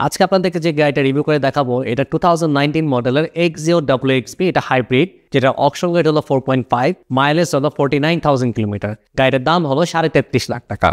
আজকে আপনাদেরকে যে গাড়িটা রিভিউ করে দেখাবো এটা 2019 মডেলের Exio WXB, এটা হাইব্রিড, যেটা অকশন রেট হলো 4.5, মাইলেজ হলো 49,000 কিলোমিটার। গাড়িটার দাম হলো 33.5 লাখ টাকা।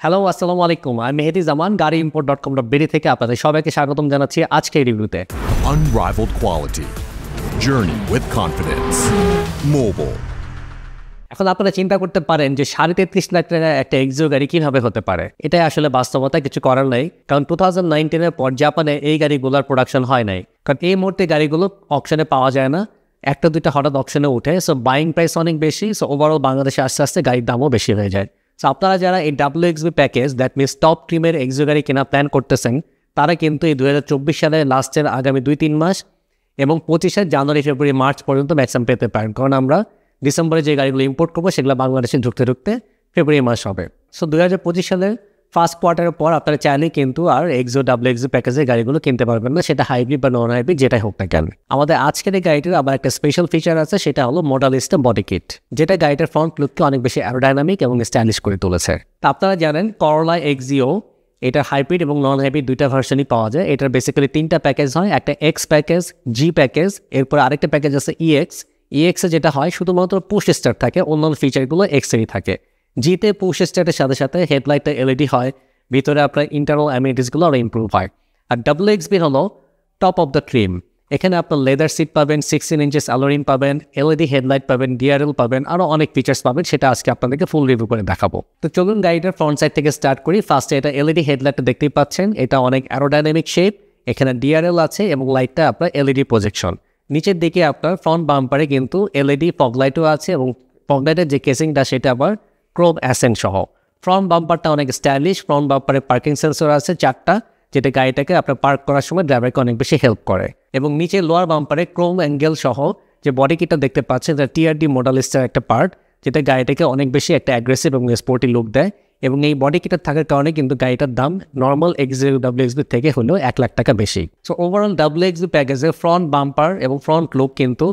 হ্যালো, আসসালামু আলাইকুম। আমি মেহেদি জামান, গাড়িimport.com.bd থেকে আপনাদের সবাইকে স্বাগতম জানাচ্ছি আজকের রিভিউতে। Unrivaled quality. Journey with confidence. Mobile. এখন আপনারা চিন্তা করতে পারেন যে 33.5 লাখ টাকা একটা এক্সিও গাড়ি কিভাবে হতে পারে। এটাই আসলে বাস্তবতা, কিছু করার নাই। কারণ 2019-এর পর জাপানে এই গাড়িগুলোর প্রোডাকশন হয় নাই। কারণ এই মুহূর্তে গাড়িগুলো অকশনে পাওয়া যায় না, একটা দুইটা হঠাৎ অকশনে উঠে। সো বাইং প্রাইস অনেক বেশি, সো ওভারঅল বাংলাদেশে আস্তে আস্তে গাড়ির দামও বেশি হয়ে যায়। সো আপনারা যারা এই WXB package, that means top ট্রিমের এক্সিও গাড়ি কেনা প্ল্যান করতেছেন, তারা কিন্তু এই 2024 সালের লাস্টের আগামী 2-3 মাস এবং 25-এর জানুয়ারি, ফেব্রুয়ারি, মার্চ পর্যন্ত ম্যাক্সিমাম পেতে পারেন। কারণ আমরা ডিসেম্বরে যে গাড়িগুলো ইম্পোর্ট করবো সেগুলো বাংলাদেশে ঢুকতে ফেব্রুয়ারি মাস হবে। সো 2025 সালের ফার্স্ট কোয়ার্টারের পর আপনারা চাইলে কিন্তু আর এক্সিও WXB প্যাকেজের গাড়িগুলো কিনতে পারবেন না, সেটা হাইব্রিড বা নন হাইব্রিড যেটাই হোক না কেন। আমাদের আজকের এই গাড়িটির আবার একটা স্পেশাল ফিচার আছে, সেটা হলো মডালিস্ট বডি কিট, যেটা গাড়িটার ফ্রন্ট লুককে অনেক বেশি অ্যারোডাইনামিক এবং স্টাইলিশ করে তুলেছে। তা আপনারা জানেন করলা এক্সিও, এটা হাইব্রিড এবং নন হাইব্রিড দুইটা ভার্সনই পাওয়া যায়। এটার বেসিক্যালি 3টা প্যাকেজ হয়, একটা এক্স প্যাকেজ, জি প্যাকেজ, এরপর আরেকটা প্যাকেজ আছে EX যেটা হয় শুধুমাত্র পুশ স্টার্ট থাকে, অন্যান্য ফিচারগুলো এক্সেরই থাকে। জিতে পুশ স্টার্টের সাথে সাথে হেডলাইটটা LED হয়, ভিতরে আপনার ইন্টারনাল অ্যামিনিটিসগুলো আরও ইম্প্রুভ হয়। আর WXB হলো টপ অফ দ্য ট্রিম। এখানে আপনার লেদার সিট পাবেন, 16 ইঞ্চেস অ্যালোরিন পাবেন, LED হেডলাইট পাবেন, DRL পাবেন, আরও অনেক ফিচার্স পাবেন। সেটা আজকে আপনাদেরকে ফুল রিভিউ করে দেখাবো। তো চলুন গাড়িটার ফ্রন্ট সাইড থেকে স্টার্ট করি। ফার্স্টে এটা LED হেডলাইটটা দেখতেই পাচ্ছেন, এটা অনেক অ্যারোডাইনামিক শেপ। এখানে DRL আছে এবং লাইটটা আপনার LED প্রজেকশন। নিচের দিকে আপনার ফ্রন্ট বাম্পারে কিন্তু LED ফগলাইটও আছে এবং ফগলাইটের যে কেসিংটা সেটা আবার ক্রোম অ্যাসেন্ট সহ। ফ্রন্ট বাম্পারটা অনেক স্টাইলিশ। ফ্রন্ট বাম্পারে পার্কিং সেন্সর আছে 4টা, যেটা গাড়িটাকে আপনার পার্ক করার সময় ড্রাইভারকে অনেক বেশি হেল্প করে। এবং নিচে লোয়ার বাম্পারে ক্রোম অ্যাঙ্গেল সহ যে বডি কিটটা দেখতে পাচ্ছেন, এটা TRD মডেলিস্টের একটা পার্ট, যেটা গাড়িটাকে অনেক বেশি একটা অ্যাগ্রেসিভ এবং স্পোর্টি লুক দেয়। এবং এই বডি কিটার থাকার কারণে কিন্তু গাড়িটার দাম নর্মাল এক্সিও WXB থেকে হলেও 1 লাখ টাকা বেশি। সো ওভারঅল WXB প্যাকেজের ফ্রন্ট বাম্পার এবং ফ্রন্ট লুক কিন্তু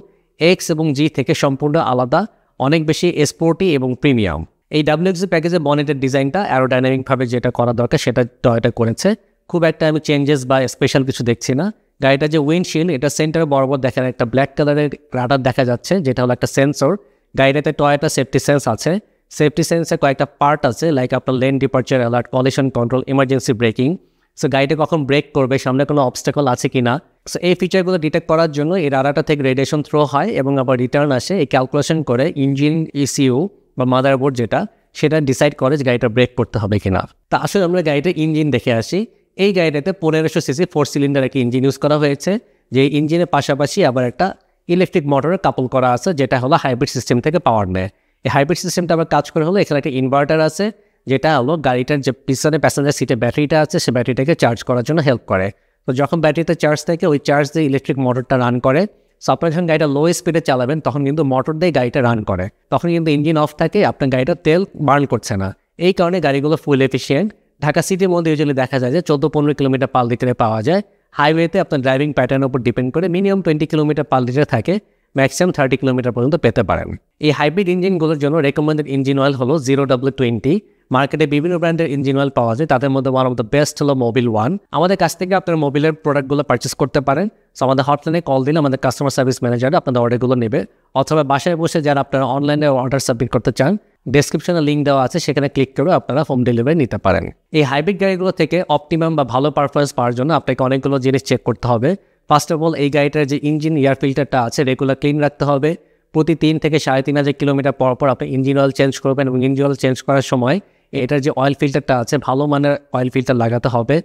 X এবং G থেকে সম্পূর্ণ আলাদা, অনেক বেশি স্পোর্টি এবং প্রিমিয়াম। এই WXB প্যাকেজের বনেটের ডিজাইনটা অ্যারোডাইনামিকভাবে যেটা করা দরকার সেটা টয়োটা করেছে। খুব একটা আমি চেঞ্জেস বা স্পেশাল কিছু দেখছি না। গাড়িটার যে উইন্ডশিল্ড, এটা সেন্টারে বরাবর দেখেন একটা ব্ল্যাক কালারের রাডার দেখা যাচ্ছে, যেটা হলো একটা সেন্সর। গাড়িটাতে টয়োটা সেফটি সেন্স আছে। সেফটি সেন্সের কয়েকটা পার্ট আছে, লাইক আপনার lane departure alert, collision control, emergency breaking. So গাড়িটা কখন ব্রেক করবে, সামনে কোনো অবস্টাকল আছে কিনা, সো এই ফিচারগুলো ডিটেক্ট করার জন্য এই রাডারটা থেকে রেডিয়েশন থ্রো হয় এবং আবার রিটার্ন আসে। এই ক্যালকুলেশন করে ইঞ্জিন ECU বা মাদারবোর্ড যেটা, সেটা ডিসাইড করে যে গাড়িটা ব্রেক করতে হবে কিনা। তা আসলে আমরা গাড়িটার ইঞ্জিন দেখে আসি। এই গাড়িটাতে 1500 সিসি 4 সিলিন্ডার একটা ইঞ্জিন ইউজ করা হয়েছে, যে ইঞ্জিনের পাশাপাশি আবার একটা ইলেকট্রিক মোটরের কাপল করা আছে, যেটা হলো হাইব্রিড সিস্টেম থেকে পাওয়ার নেয়। এই হাইব্রিড সিস্টেমটা আবার কাজ করে হলো, এখানে একটা ইনভার্টার আছে, যেটা হলো গাড়িটার যে পিছনে প্যাসেঞ্জার সিটে ব্যাটারিটা আছে, সে ব্যাটারিটাকে চার্জ করার জন্য হেল্প করে। তো যখন ব্যাটারিতে চার্জ থাকে, ওই চার্জ দিয়ে ইলেকট্রিক মোটরটা রান করে। সো আপনার যখন গাড়িটা লো স্পিডে চালাবেন, তখন কিন্তু মোটর দিয়ে গাড়িটা রান করে, তখন কিন্তু ইঞ্জিন অফ থাকে, আপনার গাড়িটা তেল বার্ন করছে না। এই কারণে গাড়িগুলো ফুল এফিসিয়েন্ট। ঢাকা সিটির মধ্যে ইউজুয়ালি দেখা যায় যে 14-15 কিলোমিটার পার লিটারে পাওয়া যায়। হাইওয়েতে আপনার ড্রাইভিং প্যাটার্নের উপর ডিপেন্ড করে মিনিমাম 20 কিলোমিটার পার লিটার থাকে, ম্যাক্সিমাম 30 কিলোমিটার পর্যন্ত পেতে পারেন। এই হাইব্রিড ইঞ্জিনগুলোর জন্য রেকমেন্ডেড ইঞ্জিন অয়েল হলো 0W20। মার্কেটে বিভিন্ন ব্র্যান্ডের ইঞ্জিন অয়েল পাওয়া যায়, তাদের মধ্যে ওয়ান অফ দ্য বেস্ট হলো মোবিল 1। আমাদের কাছ থেকে আপনার মোবিলের প্রোডাক্টগুলো পারচেস করতে পারেন। সো আমাদের হটলাইনে কল দিলে আমাদের কাস্টমার সার্ভিস ম্যানেজার আপনাদের অর্ডারগুলো নেবে, অথবা বাসায় বসে যারা আপনারা অনলাইনে অর্ডার সাবমিট করতে চান, ডেসক্রিপশনে লিঙ্ক দেওয়া আছে, সেখানে ক্লিক করে আপনারা হোম ডেলিভারি নিতে পারেন। এই হাইব্রিড গাড়িগুলো থেকে অপটিমাম বা ভালো পারফরমেন্স পাওয়ার জন্য আপনাকে অনেকগুলো জিনিস চেক করতে হবে। ফার্স্ট অফ অল, এই গাড়িটার যে ইঞ্জিন এয়ার ফিল্টারটা আছে রেগুলার ক্লিন রাখতে হবে। প্রতি 3 থেকে 3,500 কিলোমিটার পর পর আপনি ইঞ্জিন অয়েল চেঞ্জ করবেন এবং ইঞ্জিন অয়েল চেঞ্জ করার সময় এটার যে অয়েল ফিল্টারটা আছে ভালো মানের অয়েল ফিল্টার লাগাতে হবে।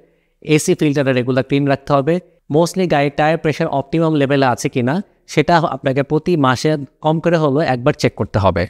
এসি ফিল্টারটা রেগুলার ক্লিন রাখতে হবে। মোস্টলি গাড়ির টায়ার প্রেশার অপটিমাম লেভেলে আছে কিনা সেটা আপনাকে প্রতি মাসে কম করে হলেও একবার চেক করতে হবে।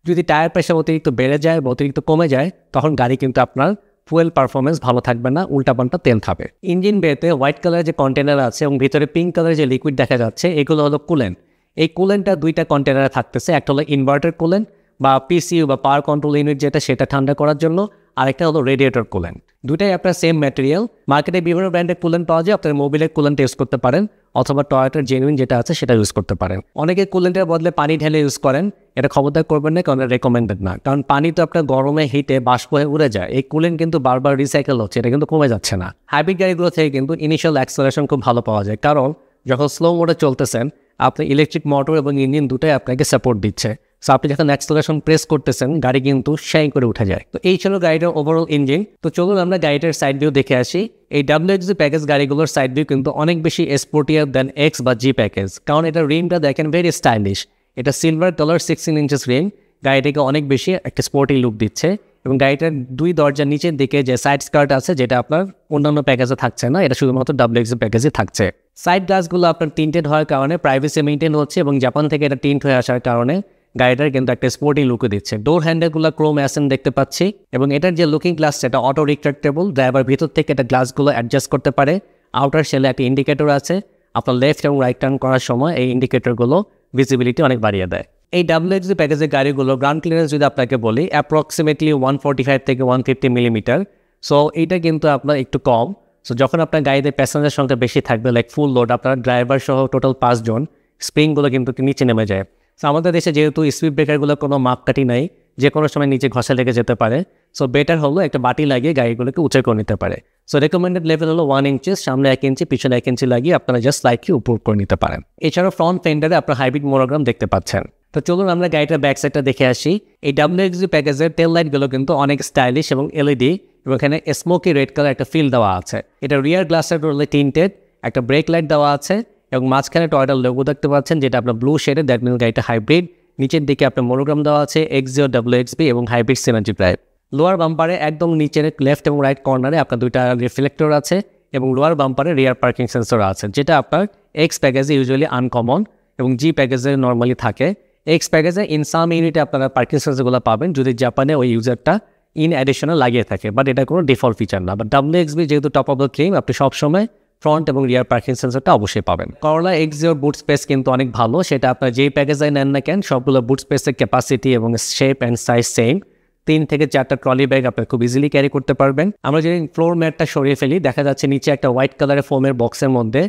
যদি টায়ার প্রেশার অতিরিক্ত বেড়ে যায় বা অতিরিক্ত কমে যায় তখন গাড়ি কিন্তু আপনার ফুয়েল পারফরমেন্স ভালো থাকবে না, উল্টাপাল্টা তেল খাবে। ইঞ্জিন বেতে হোয়াইট কালারের যে কন্টেনার আছে এবং ভিতরে পিঙ্ক কালারের যে লিকুইড দেখা যাচ্ছে এগুলো হলো কুলেন্ট। এই কুলেন্টটা দুইটা কন্টেনারে থাকতেছে, একটা হলো ইনভার্টার কুলেন্ট বা পিসিইউ বা পাওয়ার কন্ট্রোল ইউনিট যেটা সেটা ঠান্ডা করার জন্য, আরেকটা হলো রেডিয়েটর কুলেন্ট। দুটাই আপনার সেম ম্যাটেরিয়াল। মার্কেটে বিভিন্ন ব্র্যান্ডের কুলেন্ট পাওয়া যায়, আপনার মোবিলের কুলেন্ট ইউজ করতে পারেন অথবা টয়োটার জেনুইন যেটা আছে সেটা ইউজ করতে পারেন। অনেকে কুলেন্টের বদলে পানি ঢেলে ইউজ করেন, এটা খবরদার করবেন না, কারণ রেকমেন্ডেড না। কারণ পানি তো আপনার গরমে হিটে বাষ্প হয়ে উড়ে যায়, এই কুলেন্ট কিন্তু বারবার রিসাইকেল হচ্ছে, এটা কিন্তু কমে যাচ্ছে না। হাইব্রিড গাড়িগুলো থেকে কিন্তু ইনিশিয়াল অ্যাক্সেলারেশন খুব ভালো পাওয়া যায়, কারণ যখন স্লো মোডে চলতেছেন আপনি ইলেকট্রিক মোটর এবং ইঞ্জিন দুটাই আপনাকে সাপোর্ট দিচ্ছে। সো আপনি যখন অ্যাক্সেলারেশন প্রেস করতেছেন গাড়ি কিন্তু শাই করে উঠে যায়। তো এই ছিল গাড়িটার ওভারঅল ইঞ্জিন। তো চলুন আমরা গাড়িটার সাইড ভিউ দেখে আসি। এই WXV প্যাকেজ গাড়িগুলোর সাইড ভিউ কিন্তু অনেক বেশি স্পোর্টিয়ার দেন এক্স বা জি প্যাকেজ, কারণ এটা রিমটা দেখেন ভেরি স্টাইলিশ। এটা সিলভার কালার 16 ইঞ্চেস রিম, গাড়িটাকে অনেক বেশি একটা স্পোর্টি লুক দিচ্ছে। এবং গাড়িটার দুই দরজার নিচের দিকে যে সাইড স্কার্ট আছে যেটা আপনার অন্যান্য প্যাকেজে থাকছে না, এটা শুধুমাত্র WXV প্যাকেজে থাকছে। সাইড গ্লাসগুলো আপনার টিন্টেড হওয়ার কারণে প্রাইভেসি মেনটেন হচ্ছে এবং জাপান থেকে এটা টিন্ট হয়ে আসার কারণে গাড়িটার কিন্তু একটা স্পোর্টি লুকে দিচ্ছে। ডোর হ্যান্ডেলগুলো ক্রোম অ্যাসেন দেখতে পাচ্ছি এবং এটার যে লুকিং গ্লাস সেটা অটো রিট্রাক্টেবল, ড্রাইভার ভিতর থেকে এটা গ্লাসগুলো অ্যাডজাস্ট করতে পারে। আউটার শেলে একটা ইন্ডিকেটর আছে, আপনার লেফট এবং রাইট টার্ন করার সময় এই ইন্ডিকেটরগুলো ভিজিবিলিটি অনেক বাড়িয়ে দেয়। এই WXV প্যাকেজের গাড়িগুলো গ্রাউন্ড ক্লিয়ারেন্স যদি আপনাকে বলি অ্যাপ্রক্সিমেটলি 145 থেকে 150 মিলিমিটার। সো এইটা কিন্তু আপনার একটু কম। সো যখন আপনার গাড়িতে প্যাসেঞ্জার সংখ্যা বেশি থাকবে লাইক ফুল লোড, আপনার ড্রাইভার সহ টোটাল 5 জন, স্প্রিংগুলো কিন্তু নিচে নেমে যায়। সো আমাদের দেশে যেহেতু স্পিড ব্রেকারগুলো কোনো মাপকাঠি নাই, যে কোনো সময় নিচে ঘষা লেগে যেতে পারে। সো বেটার হলো একটা বাটি লাগিয়ে গাড়িগুলোকে উঁচু করে নিতে পারে। সো রেকমেন্ডেড লেভেল হলো 1 ইঞ্চেস, সামনে 1 ইঞ্চি পিছনে 1 ইঞ্চি লাগিয়ে আপনারা জাস্ট স্লাইডলি উপর করে নিতে পারেন। এছাড়াও ফ্রন্ট ফেন্ডারে আপনার হাইব্রিড মোনোগ্রাম দেখতে পাচ্ছেন। তো চলুন আমরা গাড়িটার ব্যাক সাইডটা দেখে আসি। এই WXV প্যাকেজের টেল লাইটগুলো কিন্তু অনেক স্টাইলিশ এবং এলইডি এবং এখানে স্মোকি রেড কালার একটা ফিল দেওয়া আছে। এটা রিয়ার গ্লাসের রোলে টিন্টেড, একটা ব্রেক লাইট দেওয়া আছে এবং মাঝখানে টয়োটার লোগো দেখতে পাচ্ছেন যেটা আপনার ব্লু শেডে, দ্যাট মিন গাড়িটা হাইব্রিড। নিচের দিকে আপনার মোনোগ্রাম দেওয়া আছে X0 WXV এবং হাইব্রিড সিনার্জি ড্রাইভ। লোয়ার বাম্পারে একদম নিচের লেফট এবং রাইট কর্নারে আপনার দুইটা রিফ্লেক্টর আছে এবং লোয়ার বাম্পারে রিয়ার পার্কিং সেন্সর আছে, যেটা আপনার এক্স প্যাকেজে ইউজুয়ালি আনকমন এবং জি প্যাকেজে নর্মালি থাকে। এক্স প্যাকেজে ইন সাম ইউনিটে আপনারা পার্কিং সেন্সরগুলো পাবেন যদি জাপানে ওই ইউজারটা ইন অ্যাডিশনাল লাগিয়ে থাকে, বাট এটা কোনো ডিফল্ট ফিচার না। বাট WXV যেহেতু টপ অফ দ্য ক্রিম, আপনি সবসময় ফ্রন্ট এবং রিয়ার পার্কিং সেন্সরটা অবশ্যই পাবেন। করলা X0 বুট স্পেস কিন্তু অনেক ভালো, সেটা আপনার যেই প্যাকেজে নেন না কেন সবগুলো বুট স্পেসের ক্যাপাসিটি এবং শেপ অ্যান্ড সাইজ সেম। 3 থেকে 4টা ট্রলি ব্যাগ আপনি খুব ইজিলি ক্যারি করতে পারবেন। আমরা যদি ফ্লোর ম্যাটটা সরিয়ে ফেলি দেখা যাচ্ছে নিচে একটা হোয়াইট কালারের ফোমের বক্সের মধ্যে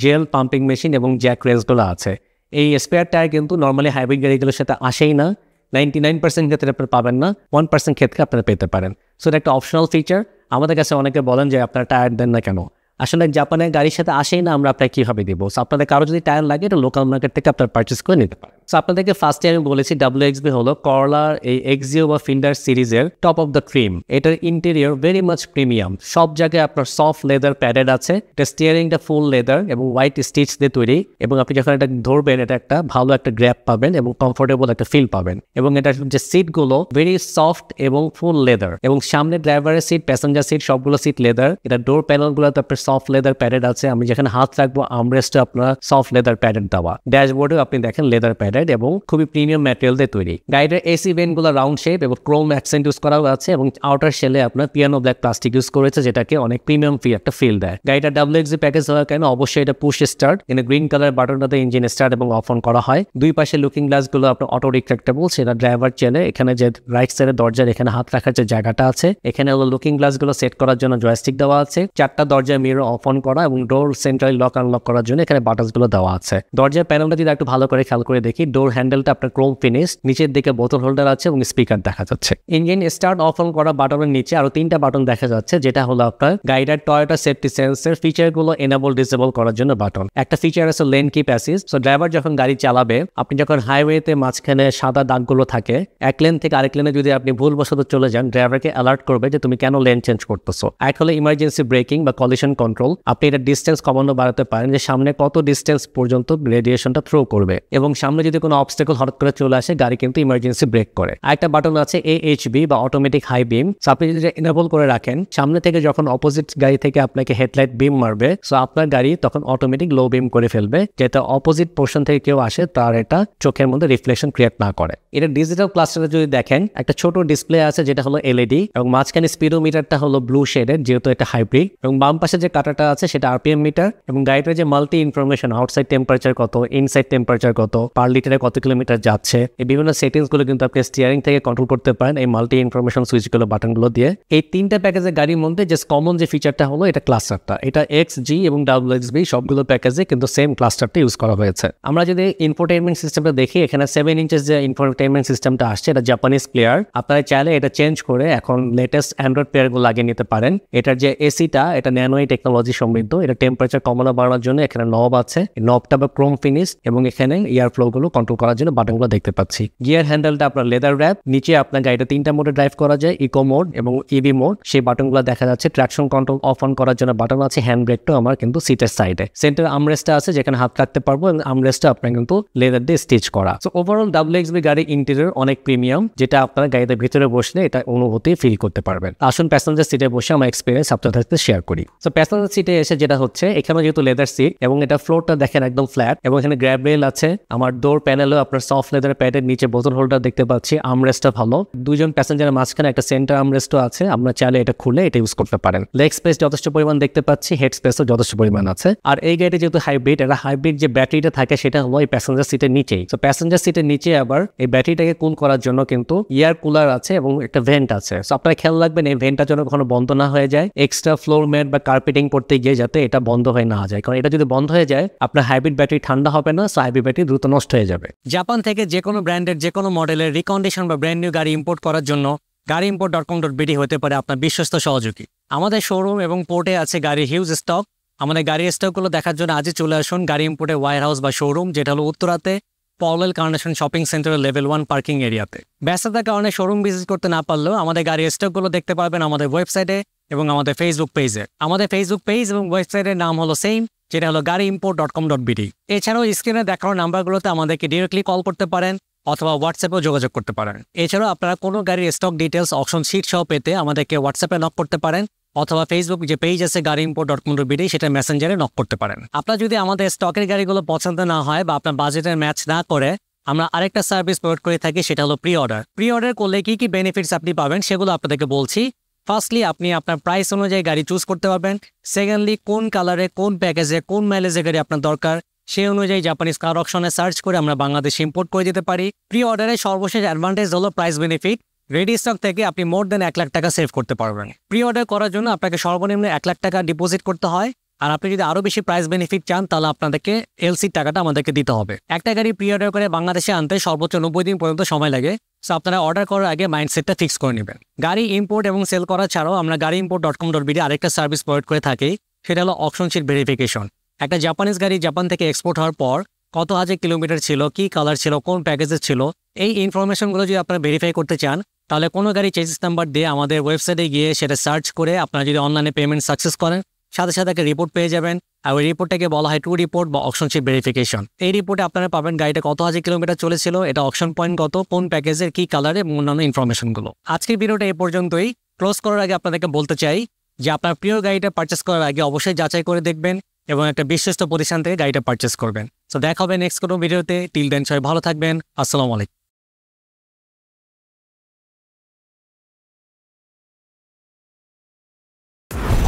জেল পাম্পিং মেশিন এবং জ্যাক রেসগুলো আছে। এই স্পেয়ার টায়ার কিন্তু নর্মালি হাইব্রিড গাড়িগুলোর সাথে আসেই না, 99% ক্ষেত্রে আপনারা পাবেন না, 1% ক্ষেত্রে আপনারা পেতে পারেন। সো এটা একটা অপশনাল ফিচার। আমাদের কাছে অনেকে বলেন যে আপনারা টায়ার দেন না কেন, আসলে জাপানের গাড়ির সাথে আসেই না, আমরা আপনাকে কীভাবে দেবো। সো আপনাদের কারো যদি টায়ার লাগে এটা লোকাল মার্কেট থেকে আপনার পারচেস করে নিতে পারেন। সো আপনাদেরকে ফার্স্টে আমি বলেছি WXV হলো করলার এই X0 বা ফিল্ডার সিরিজের টপ অফ দ্য ক্রিম। এটার ইন্টেরিয়র ভেরি মাচ প্রিমিয়াম, সব জায়গায় আপনার সফট লেদার প্যাডেড আছে, এটা স্টিয়ারিংটা ফুল লেদার এবং হোয়াইট স্টিচ দিয়ে তৈরি এবং আপনি যখন এটা ধরবেন এটা একটা ভালো একটা গ্র্যাপ পাবেন এবং কমফোর্টেবল একটা ফিল পাবেন। এবং এটার যে সিটগুলো ভেরি সফট এবং ফুল লেদার এবং সামনে ড্রাইভারের সিট, প্যাসেঞ্জার সিট সবগুলো সিট লেদার। এটা ডোর প্যানেলগুলোতে আপনার সফট লেদার প্যাডেড আছে, আমি যেখানে হাত রাখবো আর্মরেস্টে আপনার সফট লেদার প্যাডেড দেওয়া। ড্যাশবোর্ডেও আপনি দেখেন লেদার প্যাডেড এবং খুবই প্রিমিয়াম ম্যাটেরিয়াল দিয়ে তৈরি। গাড়িটার এসি ভেন্টগুলো রাউন্ড শেপ এবং ক্রোম অ্যাকসেন্ট ইউজ করা আছে এবং আউটার শেলে আপনার পিয়ানো ব্ল্যাক প্লাস্টিক ইউজ করেছে, যেটাকে অনেক প্রিমিয়াম একটা ফিল দেয়। গাড়িটা WXV প্যাকেজ হওয়ার কারণে অবশ্যই এটা পুশ স্টার্ট, এখানে গ্রিন কালার বাটনটাতে ইঞ্জিন স্টার্ট এবং অফ অন করা হয়। দুই পাশে লুকিং গ্লাসগুলো আপনার অটো রিট্রাক্টেবল, সেটা ড্রাইভার চেলে এখানে যে রাইট সাইডে দরজার এখানে হাত রাখার যে জায়গাটা আছে, এখানে হলো লুকিং গ্লাসগুলো সেট করার জন্য জয়স্টিক দেওয়া আছে। 4টা দরজার মিরর অফ অন করা এবং ডোর সেন্ট্রালি লক আনলক করার জন্য এখানে বাটনসগুলো দেওয়া আছে। দরজার প্যানেলটা যদি একটু ভালো করে খেয়াল করে দেখি, ডোর হ্যান্ডেলটা আপনার ক্রোম ফিনিশ, নিচের দিকে বোতল হোল্ডার আছে এবং স্পিকার দেখা যাচ্ছে। ইঞ্জিন স্টার্ট অফ অন করা বাটনের নিচে আরো 3টা বাটন দেখা যাচ্ছে, যেটা হলো আপনার গাইডের টয়োটা সেফটি সেন্সর ফিচারগুলো এনেবল ডিসেবল করার জন্য বাটন। একটা ফিচার আছে lane keep assist. So driver যখন গাড়ি চালাবে, আপনি যখন হাইওয়েতে মাঝখানে সাদা দাগগুলো থাকে, এক লেন থেকে আরেক লেনে যদি আপনি ভুলবশত চলে যান, ড্রাইভারকে অ্যালার্ট করবে যে তুমি কেন লেন চেঞ্জ করতেছো। এক হলো ইমার্জেন্সি ব্রেকিং বা কলিশন কন্ট্রোল, আপনি এটা ডিস্টেন্স কমানো বাড়াতে পারেন যে সামনে কত ডিস্টেন্স পর্যন্ত রেডিয়েশনটা থ্রো করবে, এবং সামনে যদি কোনো অবস্টেকল হঠাৎ করে চলে আসে গাড়ি কিন্তু ইমার্জেন্সি ব্রেক করে। আরেকটা বাটন আছে AHB বা অটোমেটিক হাই বিম। সো আপনি যদি এনেবল করে রাখেন, সামনে থেকে যখন অপোজিট গাড়ি থেকে আপনাকে হেডলাইট বিম মারবে, সো আপনার গাড়ি তখন অটোমেটিক লো বিম করে ফেলবে, যেটা অপোজিট পোর্শন থেকে কেউ আসে তার এটা চোখের মধ্যে রিফ্লেকশন ক্রিয়েট না করে। এটা ডিজিটাল ক্লাস্টারে যদি দেখেন, একটা ছোট ডিসপ্লে আছে যেটা হলো LED, এবং মাঝখানে স্পিডোমিটারটা হলো ব্লু শেডের যেহেতু এটা হাইব্রিড, এবং বাম পাশে যে কাঁটাটা আছে সেটা RPM মিটার, এবং গাড়িটার যে মাল্টি ইনফরমেশন, আউটসাইড টেম্পারেচার কত, ইনসাইড টেম্পারেচার কত, পার লিটারে কত কিলোমিটার যাচ্ছে, এই বিভিন্ন সেটিংস গুলো কিন্তু আপনি স্টিয়ারিং থেকে কন্ট্রোল করতে পারেন এই মাল্টি ইনফরমেশন সুইচগুলো বাটনগুলো দিয়ে। এই তিনটা প্যাকেজের গাড়ির মধ্যে যে কমন যে ফিচারটা হলো এটা ক্লাস্টারটা, এটা XG এবং WXB সবগুলো প্যাকেজে কিন্তু সেম ক্লাস্টারটা ইউজ করা হয়েছে। আমরা যদি ইনফোটেইনমেন্ট সিস্টেমটা দেখি, এখানে 7 ইঞ্চেস যে ইনফোটেইনমেন্ট সিস্টেমটা আসছে এটা জাপানিজ প্লেয়ার। আপনারা চাইলে এটা চেঞ্জ করে এখন লেটেস্ট অ্যান্ড্রয়েড প্লেয়ারগুলো লাগিয়ে নিতে পারেন। এটার যে এসিটা এটা ন্যানোই টেকনোলজি সমৃদ্ধ, এটা টেম্পারেচার কমানো বাড়ানোর জন্য এখানে নব আছে, নবটা বা ক্রোম ফিনিশ, এবং এখানে এয়ার ফ্লো গুলো কন্ট্রোল করার জন্য বাটনগুলো দেখতে পাচ্ছি। গিয়ার হ্যান্ডেলটা আপনার লেদার র্যাপ, নিচে আপনার গাড়িটা 3টা মোডে ড্রাইভ করা যায়, ইকো মোড এবং EV মোড, সেই বাটনগুলো দেখা যাচ্ছে। ট্র্যাকশন কন্ট্রোল অফ অন করার জন্য বাটন আছে, হ্যান্ড ব্রেকটাও আমার কিন্তু সিটের সাইডে। সেন্টার আমরেস্টটা আছে যেখানে হাত রাখতে পারবো, এবং আমরেস্টটা আপনার কিন্তু লেদার দিয়ে স্টিচ করা। সো ওভারঅল WXB গাড়ির ইন্টেরিয়র অনেক প্রিমিয়াম, যেটা আপনারা গাড়িতে ভিতরে বসলে এটা অনুভূতি ফিল করতে পারবেন। আসুন প্যাসেঞ্জার সিটে বসে আমার এক্সপিরিয়েন্স আপনাদের সাথে শেয়ার করি। সো প্যাসেঞ্জার সিটে এসে যেটা হচ্ছে, এখানে যেহেতু লেদার সিট এবং এটা ফ্লোরটা দেখেন একদম ফ্ল্যাট, এবং এখানে গ্র্যাব রেল আছে। আমার ডোর প্যানেলেও আপনার সফট লেদার প্যাডের নিচে বোতল হোল্ডার দেখতে পাচ্ছি। আমরেস্টটা ভালো, দুজন প্যাসেঞ্জারের মাঝখানে একটা সেন্টার আমরেস্টও আছে, আমরা চাইলে এটা খুলে এটা ইউজ করতে পারেন। লেগ স্পেস যথেষ্ট পরিমাণ দেখতে পাচ্ছি, হেড স্পেসও যথেষ্ট পরিমাণ আছে। আর এই গাড়িটি যেহেতু হাইব্রিড, এটা হাইব্রিড যে ব্যাটারিটা থাকে সেটা হলো এই প্যাসেঞ্জার সিটের নিচেই। তো প্যাসেঞ্জার সিটের নিচে আবার এই ব্যাটারিটাকে কুল করার জন্য কিন্তু এয়ার কুলার আছে এবং একটা ভেন্ট আছে। সো আপনারা খেয়াল রাখবেন এই ভেন্টটা যেন কখনো বন্ধ না হয়ে যায়, এক্সট্রা ফ্লোর ম্যাট বা কার্পেটিং করতে গিয়ে যাতে এটা বন্ধ হয়ে না যায়, কারণ এটা যদি বন্ধ হয়ে যায় আপনার হাইব্রিড ব্যাটারি ঠান্ডা হবে না, সো হাইব্রিড ব্যাটারি দ্রুত নষ্ট হয়ে যাবে। জাপান থেকে যে কোনো ব্র্যান্ডের যে কোনো মডেলের রিকন্ডিশন বা ব্র্যান্ড নিউ গাড়ি ইম্পোর্ট করার জন্য গাড়িimport.com.bd হতে পারে আপনার বিশ্বস্ত সহযোগী। আমাদের শোরুম এবং পোর্টে আছে গাড়ির হিউজ স্টক। আমাদের গাড়ির স্টকগুলো দেখার জন্য আজই চলে আসুন গাড়ি ইম্পোর্টের ওয়্যার হাউস বা শোরুম, যেটা হলো উত্তরাতে পওয়েল কার্নেশন শপিং সেন্টারের লেভেল 1 পার্কিং এরিয়াতে। ব্যস্ততার কারণে শোরুম ভিজিট করতে না পারলেও আমাদের গাড়ির স্টকগুলো দেখতে পারবেন আমাদের ওয়েবসাইটে এবং আমাদের ফেসবুক পেজে। আমাদের ফেসবুক পেজ এবং ওয়েবসাইটের নাম হলো সেম, যেটা হলো গাড়িimport.com.bd। এছাড়াও স্ক্রিনে দেখানো নাম্বারগুলোতে আমাদেরকে ডিরেক্টলি কল করতে পারেন অথবা হোয়াটসঅ্যাপেও যোগাযোগ করতে পারেন। এছাড়াও আপনারা কোনো গাড়ির স্টক ডিটেলস অপশন শিট সহ পেতে আমাদেরকে হোয়াটসঅ্যাপে নক করতে পারেন, অথবা ফেসবুক যে পেজ আছে গাড়িimport.com.bd সেটা মেসেঞ্জারে নক করতে পারেন। আপনার যদি আমাদের স্টকের গাড়িগুলো পছন্দ না হয় বা আপনার বাজেটের ম্যাচ না করে, আমরা আরেকটা সার্ভিস প্রোভাইড করে থাকি, সেটা হলো প্রি অর্ডার। প্রি অর্ডার করলে কি কি বেনিফিটস আপনি পাবেন সেগুলো আপনাদেরকে বলছি। ফার্স্টলি, আপনি আপনার প্রাইস অনুযায়ী গাড়ি চুজ করতে পারবেন। সেকেন্ডলি, কোন কালারে, কোন প্যাকেজে, কোন মাইলেজে গাড়ি আপনার দরকার সেই অনুযায়ী জাপানিজ কার অকশনে সার্চ করে আমরা বাংলাদেশে ইম্পোর্ট করে দিতে পারি। প্রি অর্ডারের সর্বশেষ অ্যাডভান্টেজ হলো প্রাইস বেনিফিট। রেডি স্টক থেকে আপনি মোর দেন 1 লাখ টাকা সেভ করতে পারবেন। প্রি অর্ডার করার জন্য আপনাকে সর্বনিম্ন 1 লাখ টাকা ডিপোজিট করতে হয়, আর আপনি যদি আরও বেশি প্রাইস বেনিফিট চান তাহলে আপনাদেরকে এলসি টাকাটা আমাদেরকে দিতে হবে। একটা গাড়ি প্রি অর্ডার করে বাংলাদেশে আনতে সর্বোচ্চ 90 দিন পর্যন্ত সময় লাগে। সো আপনারা অর্ডার করার আগে মাইন্ডসেটটা ফিক্স করে নেবেন। গাড়ি ইম্পোর্ট এবং সেল করা ছাড়াও আমরা গাড়িimport.com.bd আরেকটা সার্ভিস প্রোভাইড করে থাকি, সেটা হলো অপশন শিট ভেরিফিকেশন। একটা জাপানিজ গাড়ি জাপান থেকে এক্সপোর্ট হওয়ার পর কত হাজার কিলোমিটার ছিল, কি কালার ছিল, কোন প্যাকেজের ছিল, এই ইনফরমেশনগুলো যদি আপনারা ভেরিফাই করতে চান তাহলে কোনো গাড়ি চেসিস নাম্বার দিয়ে আমাদের ওয়েবসাইটে গিয়ে সেটা সার্চ করে আপনারা যদি অনলাইনে পেমেন্ট সাকসেস করেন, সাথে সাথে একটা রিপোর্ট পেয়ে যাবেন। আর ওই রিপোর্টটাকে বলা হয় টু রিপোর্ট বা অকশন শিট ভেরিফিকেশন। এই রিপোর্টে আপনারা পাবেন গাড়িটা কত হাজার কিলোমিটার চলেছিল, এটা অকশন পয়েন্ট কত, কোন প্যাকেজের, কি কালারে এবং অন্যান্য ইনফরমেশনগুলো। আজকের ভিডিওটা এই পর্যন্তই। ক্লোজ করার আগে আপনাদেরকে বলতে চাই যে আপনার প্রিয় গাড়িটা পারচেস করার আগে অবশ্যই যাচাই করে দেখবেন এবং একটা বিশ্বস্ত প্রতিষ্ঠান থেকে গাড়িটা পারচেস করবেন। সো দেখা হবে নেক্সট কোনো ভিডিওতে। টিল দেন সবাই ভালো থাকবেন। আসসালামু আলাইকুম।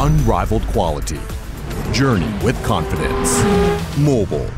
Unrivaled quality. Journey with confidence. Mobile.